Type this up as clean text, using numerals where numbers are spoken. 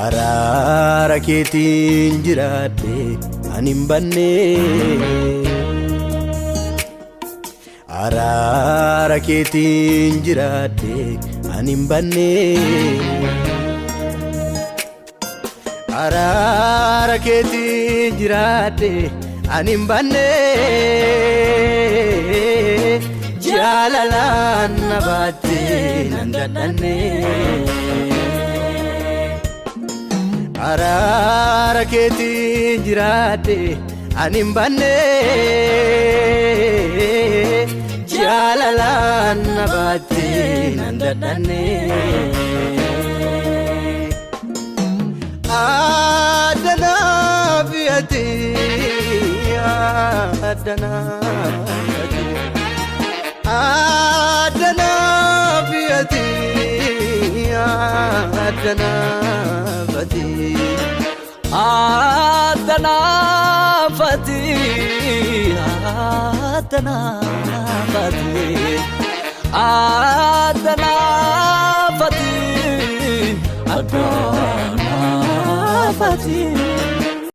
Araara keetiin jiraadhe ani hin banne. Araara keetiin jiraadhe ani hin banne. Araara keetiin jiraadhe ani hin banne. Jaalalaan na baattee nan dadhabne. Araara keetiin jiraadhe ani hin banne. Jaalalaan na baattee nan dadhabne. Adanaaf ati Adanaaf ati Adanaaf ati Adanaaf ati Adanaaf ati Adanaaf ati Adanaaf ati